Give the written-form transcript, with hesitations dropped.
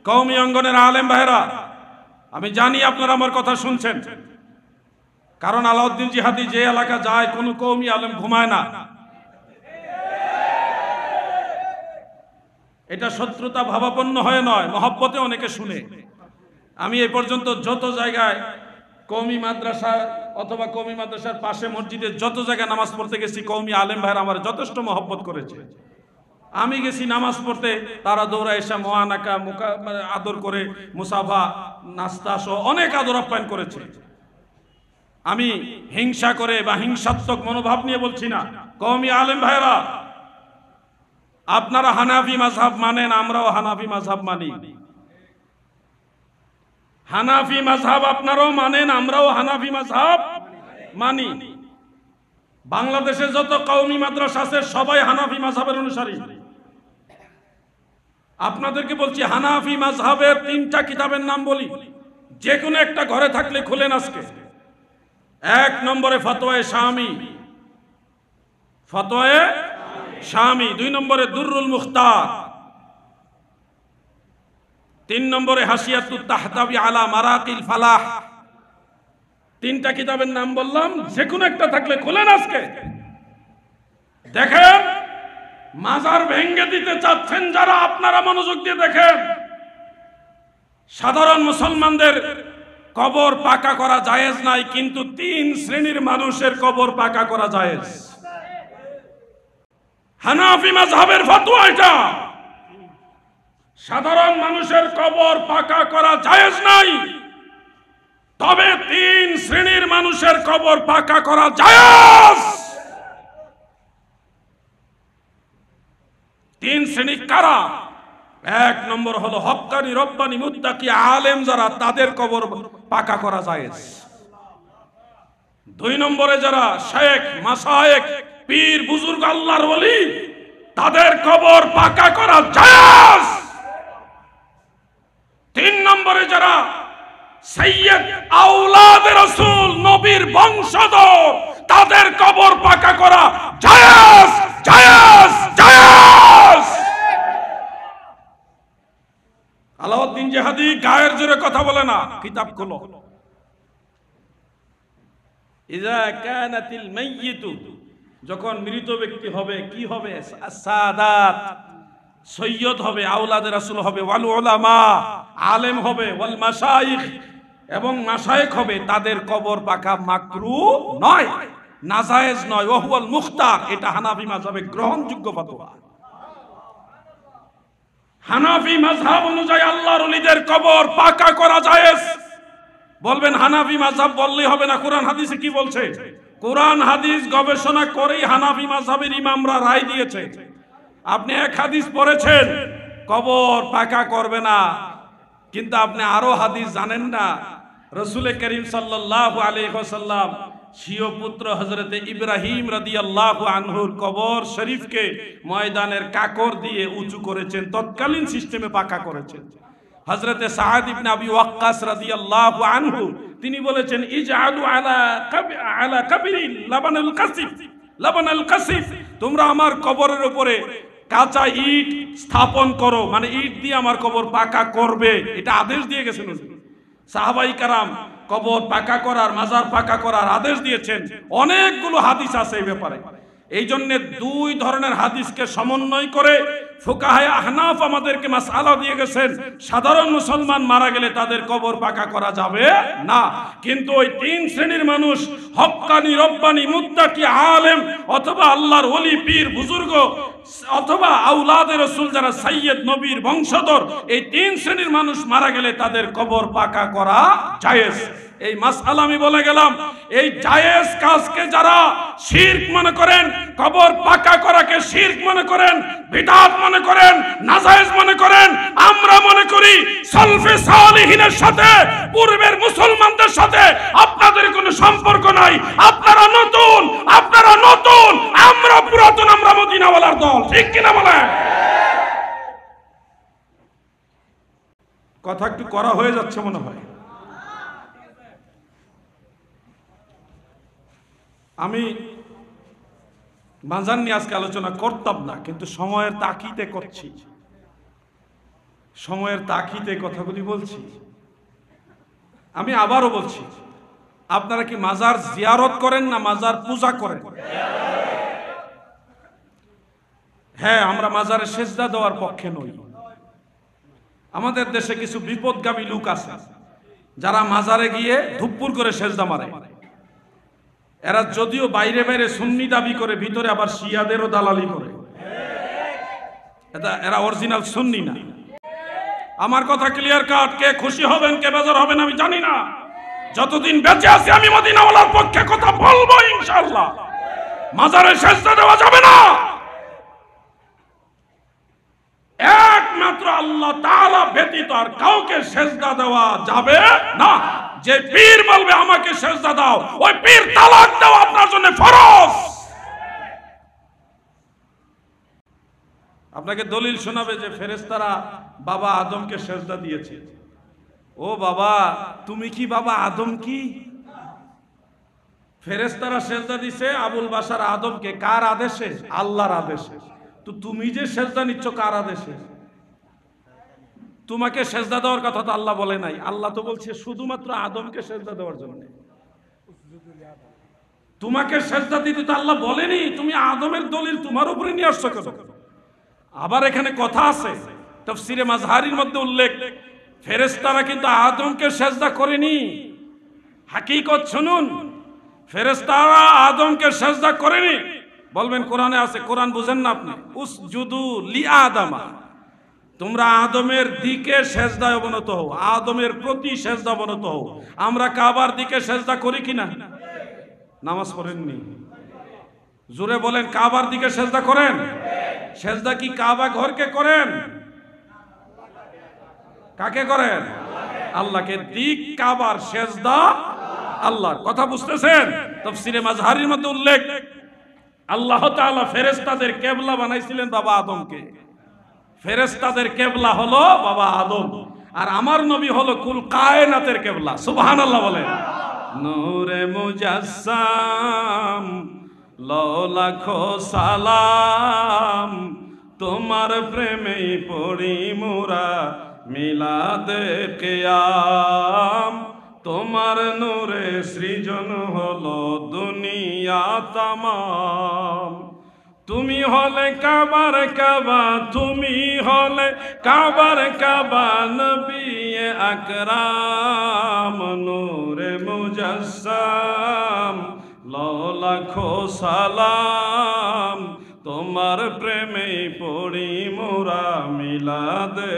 কওমি অঙ্গনের আলেম ভাইরা, আমি জানি আপনারা আমার কথা শুনছেন, কারণ আলাউদ্দিন জিহাদি যে এলাকা যায় কোনো কওমি আলেম ঘুমায় না। এটা শত্রুতা ভাবাপন্ন হয়ে নয়, মহব্বতে অনেকে শুনে। আমি এই পর্যন্ত যত জায়গায় কওমি মাদ্রাসা অথবা কওমি মাদ্রাসার পাশে মসজিদে যত জায়গায় নামাজ পড়তে গেছি, কওমি আলেম ভাইরা আমার যথেষ্ট মহব্বত করেছে। আমি গেছি নামাজ পড়তে, তারা দৌড়া এসে মোয়ানাকা আদর করে, মুসাফা, নাস্তা সহ অনেক আদর আপ্যায়ন করেছে। আমি হিংসা করে বা হিংসাত্মক মনোভাব নিয়ে বলছি না। কওমি আলেম ভাইরা, আপনারা হানাফি মাযহাব মানেন, আমরাও হানাফি মাযহাব মানি। হানাফি মাযহাব আপনারাও মানেন, আমরাও হানাফি মাযহাব মানি। বাংলাদেশে যত কওমি মাদ্রাসা আছে সবাই হানাফি মাযহাবের অনুসারী। আপনাদেরকে বলছি, হানাফি মাযহাবের 3টা কিতাবের নাম বলি, যে কোনো একটা ঘরে থাকলে খুলেন আজকে। 1 নম্বরে ফতোয়ায়ে শামি, ফতোয়ায়ে শামি। 2 নম্বরে দুররুল মুখতার। 3 নম্বরে হাসিয়াতুত তাহতাবি আলা মারাকিল ফালাহ। 3টা কিতাবের নাম বললাম, যে কোনো একটা থাকলে খুলেন আজকে। দেখেন, মাজার ভেঙে দিতে চাচ্ছেন যারা, আপনারা মনোযোগ দিয়ে দেখেন। সাধারণ মুসলমানদের কবর পাকা করা জায়েজ নাই, কিন্তু 3 শ্রেণীর মানুষের কবর পাকা করা জায়েজ। হানাফি মাযহাবের ফতোয়া এটা। সাধারণ মানুষের কবর পাকা করা জায়েজ নাই, তবে 3 শ্রেণীর মানুষের কবর পাকা করা জায়েজ। 3 শ্রেণী কারা? 1 নম্বর হলো হক্কানি রব্বানি মুত্তাকি আলেম যারা, তাদের কবর পাকা করা জায়েজ। 2 নম্বরে যারা শেখ, মাশায়েখ, পীর, বুজুর্গ, আল্লাহর ওলি, তাদের কবর পাকা করা জায়েজ। 3 নম্বরে যারা সাইয়্যিদ আওলাদে রাসূল, নবীর বংশধর, তাদের কবর পাকা করা জায়েজ, জায়েজ, জায়েজ। আলাউদ্দিন জিহাদি গায়ের জোরে কথা বলে না, কিতাব খোলো। ইযা কানাতিল মাইয়িতু, যখন মৃত ব্যক্তি হবে, কি হবে? সাদাত, সৈয়দ হবে, আওলাদে রাসূল হবে, ওয়াল উলামা, আলেম হবে, ওয়াল মাশায়েখ, এবং মাশায়েখ হবে, তাদের কবর পাকা মাকরুহ নয়, নাজায়েজ নয়। ওয়া হুয়াল মুখতার, এটা হানাফি মাযহাবে গ্রহণযোগ্য ফতোয়া। হানাফি মাযহাব অনুযায়ী আল্লাহর ওলিদের কবর পাকা করা জায়েজ। বলবেন হানাফি মাযহাব বললেই হবে না, কোরআন হাদিসে কি বলছে? কোরআন হাদিস গবেষণা করেই হানাফি মাযহাবের ইমামরা রায় দিয়েছে। আপনি এক হাদিস পড়েছেন কবর পাকা করবে না, কিন্তু আপনি আরো হাদিস জানেন না। রাসূল করিম সাল্লাল্লাহু আলাইহি ওয়াসাল্লাম স্বীয় পুত্র হযরতে ইব্রাহিম রাদিয়াল্লাহু আনহুর কবর শরীফকে ময়দানের কাকর দিয়ে উঁচু করেছেন, তৎকালীন সিস্টেমে পাকা করেছেন। হযরতে সাদ ইবনে আবি ওয়াক্কাস রাদিয়াল্লাহু আনহু তিনি বলেছেন, ইজআলু আলা কবরি লাবানুল কাসিফ, লাবানুল কাসিফ, তোমরা আমার কবরের উপরে কাঁচা ইট স্থাপন করো, মানে ইট দিয়ে আমার কবর পাকা করবে, এটা আদেশ দিয়ে গেছেন। সাহাবাই কারাম কবর পাকা করার, মাজার পাকা করার আদেশ দিয়েছেন। অনেকগুলো হাদিস আছে এই ব্যাপারে। এই জন্য 2 ধরনের হাদিসকে সমন্বয় করে ফুকাহায়ে আহনাফ আমাদেরকে মাসআলা দিয়ে গেছেন, সাধারণ মুসলমান মারা গেলে তাদের কবর পাকা করা যাবে না, কিন্তু ওই 3 শ্রেণীর মানুষ, হক্কানি রব্বানি মুত্তাকি আলেম, অথবা আল্লাহর ওলি, পীর, বুজুর্গ, অথবা আওলাদে রাসূল যারা সাইয়্যিদ, নবীর বংশধর, এই 3 শ্রেণীর মানুষ মারা গেলে তাদের কবর পাকা করা জায়েজ। এই মাসআলা আমি বলে গেলাম। এই জায়েজ কাজকে যারা শিরক মনে করেন, কবর পাকা করাকে শিরক মনে করেন, বিদআত মনে করেন, নাজায়েজ মনে করেন, আমরা মনে করি সালফে সালিহিনের সাথে, পূর্বের মুসলমানদের সাথে আপনাদের কোনো সম্পর্ক নাই। আপনারা নতুন, আপনারা নতুন, আমরা পুরাতন, আমরা মদিনাওয়ালার দল, ঠিক কিনা বলেন? কথা একটু করা হয়ে যাচ্ছে মনে হয়। আমি মাজার নিয়ে আজকে আলোচনা করতাম না, কিন্তু সময়ের তাকিদে করছি। সময়ের তাকিতে কথাগুলি বলছি। আমি আবারও বলছি, আপনারা কি মাজার জিয়ারত করেন না মাজার পূজা করেন? হ্যাঁ, আমরা মাজারে সেজদা দেওয়ার পক্ষে নই। আমাদের দেশে কিছু বিপদগামী লোক আছে যারা মাজারে গিয়ে ধুপ্পুর করে সেজদা মারে। এরা যদিও বাইরে বাইরে সুন্নি দাবি করে, ভিতরে আবার শিয়াদেরও দালালি করে। এরা অরিজিনাল সুন্নি না। আমার কথা ক্লিয়ার কাট। কে খুশি হবেন কে বেজার হবেন আমি জানি না। যতদিন বেঁচে আছি আমি মদিনাওয়ালার পক্ষে কথা বলবো ইনশাআল্লাহ। মাজারে সেজদা দেওয়া যাবে না, একমাত্র আল্লাহ তাআলা ব্যতীত আর কাউকে সেজদা দেওয়া যাবে না। যে পীর বলবে আমাকে সেজদা দাও, ওই পীর তালাক দাও আপনার জন্য ফরজ। আপনাকে দলিল শোনাবে যে ফেরেশতারা বাবা আদমকে সেজদা দিয়েছে। ও বাবা, তুমি কি বাবা আদম কি? ফেরেশতারা সেজদা দিছে আবুল বাশার আদমকে। কার আদেশে? আল্লাহর আদেশে। তো তুমি যে সেজদা নিচ্ছ কার আদেশে? তোমাকে সেজদা দেওয়ার কথা তো আল্লাহ বলে নাই। আল্লাহ তো বলছে শুধুমাত্র আদমকে সেজদা দেওয়ার জন্য। তোমাকে সেজদা দিতে তো আল্লাহ বলেনি। তুমি আদমের দলিল তোমার উপরে নিয়ে আসছো কেন? আবার এখানে কথা আছে, তাফসীরে মাজহারির মধ্যে উল্লেখ, ফেরেশতারা কিন্তু আদমকে সেজদা করেনি। হাকিকত শুনুন, ফেরেশতারা আদমকে সেজদা করেনি। বলবেন কোরআনে আছে, কোরআন বুঝেন না আপনি? উসজুদু লিআদামা, তোমরা আদমের দিকে সেজদায় অবনত হও, আদমের প্রতি সেজদা অবনত হও। আমরা কাবার দিকে সেজদা করি কিনা? নামাজ পড়েননি? জোরে বলেন, কাবার দিকে সেজদা করেন? সেজদা কি কাবা ঘরকে করেন? কাকে করেন? আল্লাহকে। দিক কাবার, সেজদা আল্লাহর। কথা বুঝতেছেন? তাফসীরে মাজহারির মধ্যে উল্লেখ, আল্লাহ তাআলা ফেরেশতাদের কিবলা বানাইছিলেন বাবা আদমকে। ফেরেশতাদের কিবলা হলো বাবা আদম, আর আমার নবী হলো কুল কায়নাতের কিবলা। সুবহানাল্লাহ বলেন। নূরে মুজাসসাম লাও লাখো সালাম, তোমার প্রেমে পড়ি মোরা মিলাদে কিয়াম। তোমার নূরে সৃজন হলো দুনিয়া তামাম। তুমি হলে কাবার কাবা, তুমি হলে কাবার কাবা, নবী আকরাম নূরে মুজাসসাম লাও লাখো সালাম, তোমার প্রেমে পড়ি মোরা মিলাদে